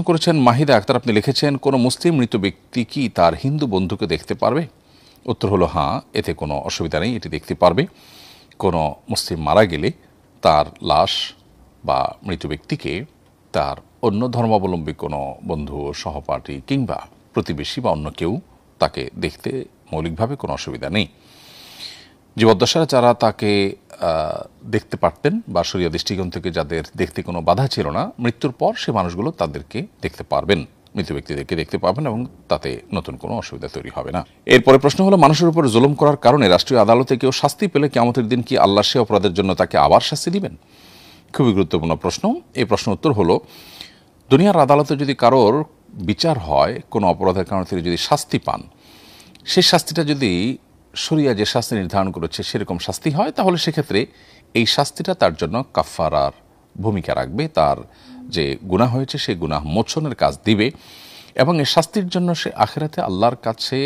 করেছেন মাহিদা আক্তার, আপনি লিখেছেন, কোনো মুসলিম মৃত ব্যক্তি কি তার হিন্দু বন্ধুকে দেখতে পারবে? উত্তর হলো হ্যাঁ, এতে কোনো অসুবিধা নেই, এটি দেখতে পারবে। কোনো মুসলিম মারা গেলে তার লাশ বা মৃত ব্যক্তিকে তার অন্য ধর্মাবলম্বী কোনো বন্ধু, সহপাঠী কিংবা প্রতিবেশী বা অন্য কেউ তাকে দেখতে মৌলিকভাবে কোনো অসুবিধা নেই। জীবদ্দশায় যারা তাকে দেখতে পারতেন বা শরিয়া দৃষ্টিকোণ থেকে যাদের দেখতে কোনো বাধা ছিল না, মৃত্যুর পর সে মানুষগুলো তাদেরকে দেখতে পারবেন, মৃত ব্যক্তিদেরকে দেখতে পাবেন এবং তাতে নতুন কোনো অসুবিধা তৈরি হবে না। এরপরে প্রশ্ন হলো, মানুষের উপর জুলুম করার কারণে রাষ্ট্রীয় আদালতে কেউ শাস্তি পেলে কিয়ামতের দিন কি আল্লাহ সে অপরাধের জন্য তাকে আবার শাস্তি দিবেন? খুবই গুরুত্বপূর্ণ প্রশ্ন। এই প্রশ্ন উত্তর হলো, দুনিয়ার আদালতে যদি কারোর বিচার হয়, কোনো অপরাধের কারণে তিনি যদি শাস্তি পান, সেই শাস্তিটা যদি শরিয়া যে শাস্তি নির্ধারণ করেছে সেরকম শাস্তি হয়, তাহলে সেক্ষেত্রে এই শাস্তিটা তার জন্য কাফফারার ভূমিকা রাখবে, তার যে গুনাহ হয়েছে সেই গুনাহ মোচনের কাজ দিবে এবং এই শাস্তির জন্য সে আখিরাতে আল্লাহর কাছে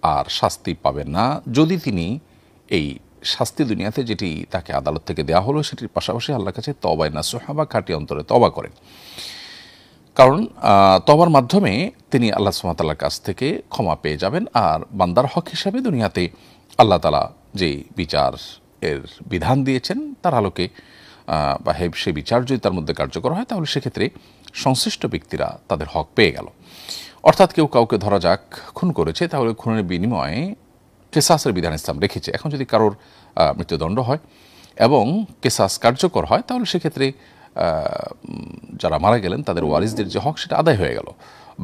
আর শাস্তি পাবে না যদি তিনি এই শাস্তি দুনিয়াতে যেটি তাকে আদালত থেকে দেওয়া হলো সেটির পাশাপাশি আল্লাহর কাছে তওবায়ে নাসুহা বা খাঁটি অন্তরে তওবা করেন। কারণ তওবার মাধ্যমে তিনি আল্লাহ সুবহানাহু ওয়া তাআলার কাছ থেকে ক্ষমা পেয়ে যাবেন, আর বান্দার হক হিসাবে দুনিয়াতে আল্লাহ তাআলা যে বিচার এর বিধান দিয়েছেন তার আলোকে বা সে বিচার যদি তার মধ্যে কার্যকর হয়, তাহলে সেক্ষেত্রে সংশ্লিষ্ট ব্যক্তিরা তাদের হক পেয়ে গেল। অর্থাৎ কেউ কাউকে ধরা যাক খুন করেছে, তাহলে খুনের বিনিময়ে কেসাসের বিধান ইসলাম রেখেছে। এখন যদি কারোর মৃত্যুদণ্ড হয় এবং কেসাস কার্যকর হয়, তাহলে সেক্ষেত্রে যারা মারা গেলেন তাদের ওয়ারিসদের যে হক সেটা আদায় হয়ে গেল।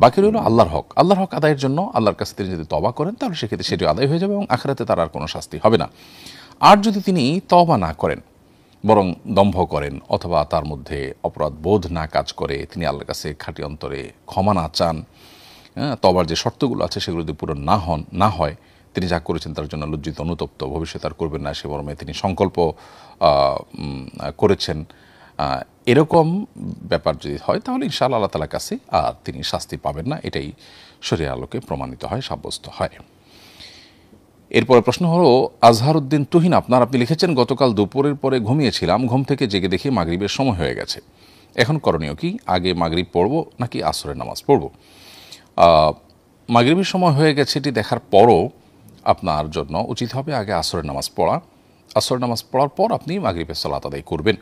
বাকি রইল আল্লাহর হক। আল্লাহর হক আদায়ের জন্য আল্লাহর কাছে তিনি যদি তওবা করেন, তাহলে সেক্ষেত্রে সেটি আদায় হয়ে যাবে এবং আখিরাতে তার আর কোনো শাস্তি হবে না। আর যদি তিনি তওবা না করেন, বরং দম্ভ করেন অথবা তার মধ্যে অপরাধ বোধ না কাজ করে, তিনি আল্লাহর কাছে খাঁটি অন্তরে ক্ষমা না চান, তওবার যে শর্তগুলো আছে সেগুলো যদি পূরণ না হয়, তিনি যা করেছেন তার জন্য লজ্জিত অনুতপ্ত, ভবিষ্যতে আর করবেন না সে মর্মে তিনি সংকল্প করেছেন, এরকম ব্যাপার যদি হয়, তাহলে ইনশাআল্লাহ আল্লাহ তাআলার কাছে আর তিনি শাস্তি পাবেন না। এটাই শরীয়তের আলোকে প্রমাণিত হয়, সাব্যস্ত হয়। এরপরে প্রশ্ন হলো, আজহারউদ্দিন তুহিন আপনি লিখেছেন, গতকাল দুপুরের পরে ঘুমিয়েছিলাম, ঘুম থেকে জেগে দেখি মাগরিবের সময় হয়ে গেছে। এখন করণীয় কি? আগে মাগরিব পড়ব নাকি আসরের নামাজ পড়ব? মাগরিবের সময় হয়ে গেছে এটি দেখার পরও আপনার জন্য উচিত হবে আগে আসরের নামাজ পড়া। আসরের নামাজ পড়ার পর আপনি মাগরিবের সালাত আদায় করবেন।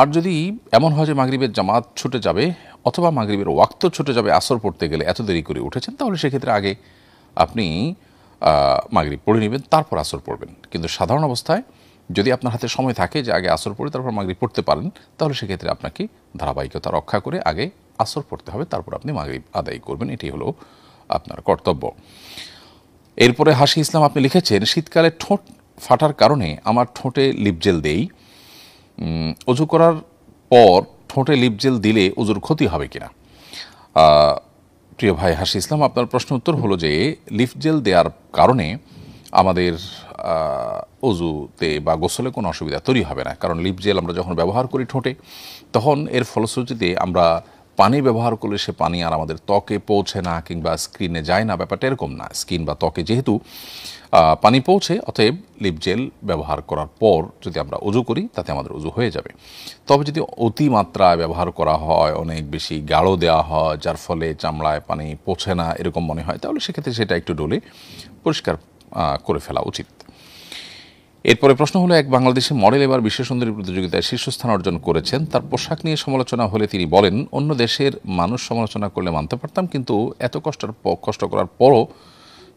আর যদি এমন হয় যে মাগরিবের জামাত ছুটে যাবে অথবা মাগরিবের ওয়াক্ত ছুটে যাবে আসর পড়তে গেলে, এত দেরি করে উঠেছেন, তাহলে সেক্ষেত্রে আগে আপনি মাগরিব পড়ে নেবেন, তারপর আসর পড়বেন। কিন্তু সাধারণ অবস্থায় যদি আপনার হাতে সময় থাকে যে আগে আসর পড়ে তারপর মাগরিব পড়তে পারেন, তাহলে সেক্ষেত্রে আপনাকে ধারাবাহিকতা রক্ষা করে আগে আসর পড়তে হবে, তারপর আপনি মাগরিব আদায় করবেন। এটি হলো আপনার কর্তব্য। এরপরে হাসি ইসলাম আপনি লিখেছেন, শীতকালে ঠোঁট ফাটার কারণে আমার ঠোঁটে লিপজেল দেই, অজু করার পর ঠোঁটে লিপজেল দিলে অজুর ক্ষতি হবে কিনা? প্রিয় ভাই হাসি ইসলাম, আপনার প্রশ্ন উত্তর হলো যে লিপজেল দেওয়ার কারণে আমাদের অজুতে বা গোসলে কোনো অসুবিধা তৈরি হবে না। কারণ লিপজেল আমরা যখন ব্যবহার করি ঠোঁটে, তখন এর ফলশ্রুতিতে আমরা পানি ব্যবহার করলে সে পানি আর আমাদের ত্বকে পৌঁছে না কিংবা স্কিনে যায় না, ব্যাপারটা এরকম না। স্কিন বা ত্বকে যেহেতু পানি পৌঁছে, অতএব লিপজেল ব্যবহার করার পর যদি আমরা অজু করি তাতে আমাদের অজু হয়ে যাবে। তবে যদি অতিমাত্রায় ব্যবহার করা হয়, অনেক বেশি গাঢ় দেওয়া হয়, যার ফলে চামড়ায় পানি পৌঁছে না এরকম মনে হয়, তাহলে সেক্ষেত্রে সেটা একটু ডলে পরিষ্কার করে ফেলা উচিত। এরপরে প্রশ্ন হলো, এক বাংলাদেশি মডেল এবার বিশ্ব সুন্দরী প্রতিযোগিতায় শীর্ষস্থান অর্জন করেছেন। তার পোশাক নিয়ে সমালোচনা হলে তিনি বলেন, অন্য দেশের মানুষ সমালোচনা করলে মানতে পারতাম, কিন্তু এত কষ্ট করার পরও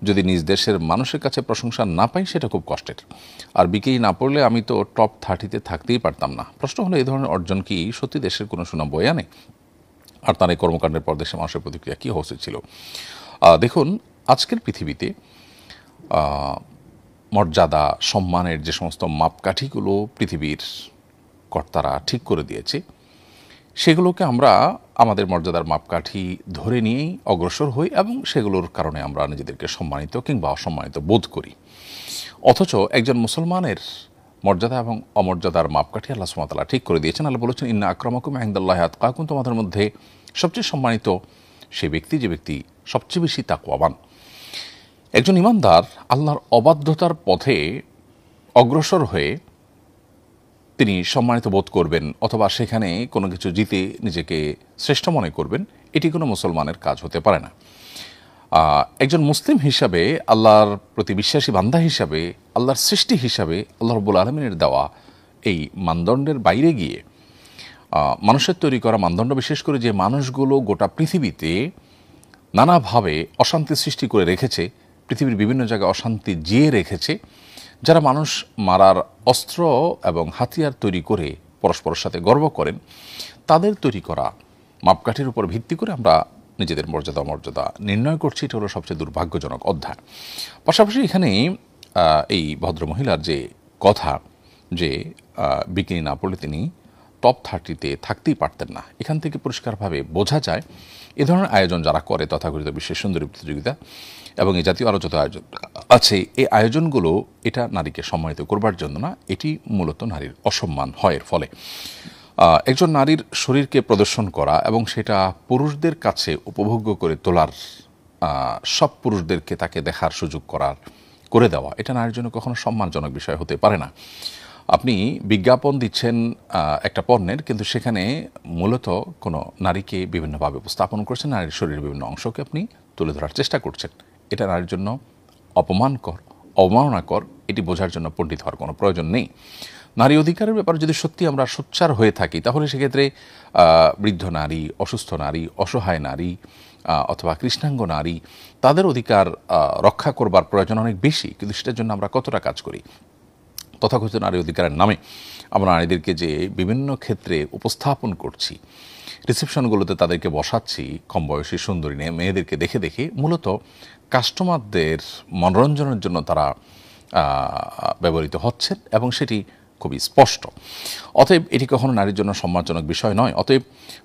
যদি নিজ দেশের মানুষের কাছে প্রশংসা না পাই সেটা খুব কষ্টের। আর বিকেই না পড়লে আমি তো টপ 30-তে থাকতেই পারতাম না। প্রশ্ন হলো, এই ধরনের অর্জন কি সত্যি দেশের কোনো সুনাম বয়ে আনে? আর তার এই কর্মকাণ্ডের পর দেশের মানুষের প্রতিক্রিয়া কী হওয়া উচিত ছিল? দেখুন, আজকের পৃথিবীতে মর্যাদা সম্মানের যে সমস্ত মাপকাঠিগুলো পৃথিবীর কর্তারা ঠিক করে দিয়েছে, সেগুলোকে আমরা আমাদের মর্যাদার মাপকাঠি ধরে নিয়েই অগ্রসর হই এবং সেগুলোর কারণে আমরা নিজেদেরকে সম্মানিত কিংবা অসম্মানিত বোধ করি। অথচ একজন মুসলমানের মর্যাদা এবং অমর্যাদার মাপকাঠি আল্লাহ সুবহানাহু ওয়া তাআলা ঠিক করে দিয়েছেন। আল্লাহ বলেছেন, ইন্না আকরামাকুম ইনদাল্লাহি আতকাকুম, তোমাদের মধ্যে সবচেয়ে সম্মানিত সে ব্যক্তি যে ব্যক্তি সবচেয়ে বেশি তাকওয়াবান। একজন ইমানদার আল্লাহর অবাধ্যতার পথে অগ্রসর হয়ে তিনি সম্মানিত বোধ করবেন অথবা সেখানে কোনো কিছু জিতে নিজেকে শ্রেষ্ঠ মনে করবেন, এটি কোনো মুসলমানের কাজ হতে পারে না। একজন মুসলিম হিসাবে, আল্লাহর প্রতি বিশ্বাসী বান্দা হিসাবে, আল্লাহর সৃষ্টি হিসাবে আল্লাহ রাব্বুল আলামিনের দেওয়া এই মানদণ্ডের বাইরে গিয়ে মানুষের তৈরি করা মানদণ্ড, বিশেষ করে যে মানুষগুলো গোটা পৃথিবীতে নানাভাবে অশান্তি সৃষ্টি করে রেখেছে, পৃথিবীর বিভিন্ন জায়গায় অশান্তি জিয়ে রেখেছে, যারা মানুষ মারার অস্ত্র এবং হাতিয়ার তৈরি করে পরস্পরের সাথে গর্ব করেন, তাদের তৈরি করা মাপকাঠির উপর ভিত্তি করে আমরা নিজেদের মর্যাদা নির্ণয় করছি। এটা হলো সবচেয়ে দুর্ভাগ্যজনক অধ্যায়। পাশাপাশি এখানে এই ভদ্রমহিলার যে কথা যে বিকিনি না পড়লে তিনি টপ 30-তে থাকতেই পারতেন না, এখান থেকে পরিষ্কারভাবে বোঝা যায় এ ধরনের আয়োজন যারা করে, তথাকথিত বিশ্বের সুন্দরী প্রতিযোগিতা এবং এই জাতীয় আরও যত আয়োজন আছে, এই আয়োজনগুলো এটা নারীকে সম্মানিত করবার জন্য না, এটি মূলত নারীর অসম্মান হয়। এর ফলে একজন নারীর শরীরকে প্রদর্শন করা এবং সেটা পুরুষদের কাছে উপভোগ্য করে তোলার, সব পুরুষদেরকে তাকে দেখার সুযোগ করে দেওয়া, এটা নারীর জন্য কখনো সম্মানজনক বিষয় হতে পারে না। আপনি বিজ্ঞাপন দিচ্ছেন একটা পণ্যের, কিন্তু সেখানে মূলত কোনো নারীকে বিভিন্নভাবে উপস্থাপন করছেন, নারীর শরীরের বিভিন্ন অংশকে আপনি তুলে ধরার চেষ্টা করছেন। এটা নারীর জন্য অবমাননাকর। এটি বোঝার জন্য পণ্ডিত হওয়ার কোনো প্রয়োজন নেই। নারী অধিকারের ব্যাপারে যদি সত্যি আমরা সোচ্চার হয়ে থাকি, তাহলে সেক্ষেত্রে বৃদ্ধ নারী, অসুস্থ নারী, অসহায় নারী অথবা কৃষ্ণাঙ্গ নারী, তাদের অধিকার রক্ষা করবার প্রয়োজন অনেক বেশি। কিন্তু সেটার জন্য আমরা কতটা কাজ করি? তথাকথিত নারী অধিকারের নামে আমরা নারীদেরকে যে বিভিন্ন ক্ষেত্রে উপস্থাপন করছি, রিসেপশনগুলোতে তাদেরকে বসাচ্ছি, কম বয়সী সুন্দরী মেয়েদেরকে দেখে দেখে মূলত কাস্টমারদের মনোরঞ্জনের জন্য তারা ব্যবহৃত হচ্ছেন এবং সেটি খুবই স্পষ্ট। অতএব এটি কখনো নারীর জন্য সম্মানজনক বিষয় নয়। অতএব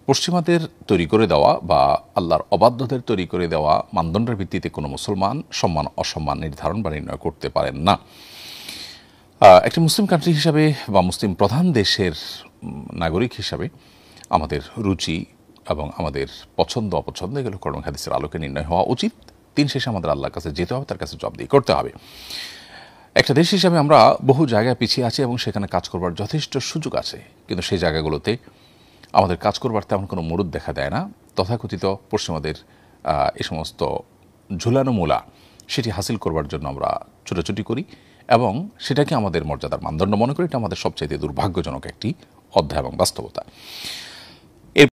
পশ্চিমাদের তৈরি করে দেওয়া বা আল্লাহর অবাধ্যদের তৈরি করে দেওয়া মানদণ্ডের ভিত্তিতে কোনো মুসলমান সম্মান অসম্মান নির্ধারণ বা নির্ণয় করতে পারেন না। একটি মুসলিম কান্ট্রি হিসাবে বা মুসলিম প্রধান দেশের নাগরিক হিসাবে আমাদের রুচি এবং আমাদের পছন্দ অপছন্দ এগুলো কোরআন হাদিসের আলোকে নির্ণয় হওয়া উচিত। দিন শেষে আমাদের আল্লাহর কাছে যেতে হবে, তার কাছে জবাবদিহি করতে হবে। একটা দেশ হিসাবে আমরা বহু জায়গায় পিছিয়ে আছি এবং সেখানে কাজ করবার যথেষ্ট সুযোগ আছে, কিন্তু সেই জায়গাগুলোতে আমাদের কাজ করবার তেমন কোনো মুরুদ দেখা দেয় না। তথাকথিত পশ্চিমাদের এই সমস্ত ঝুলানো মূলা, সেটি হাসিল করবার জন্য আমরা ছুটোছুটি করি এবং সেটাকে আমাদের মর্যাদার মানদণ্ড মনে করি। এটা আমাদের সবচাইতে দুর্ভাগ্যজনক একটি অধ্যায় এবং বাস্তবতা।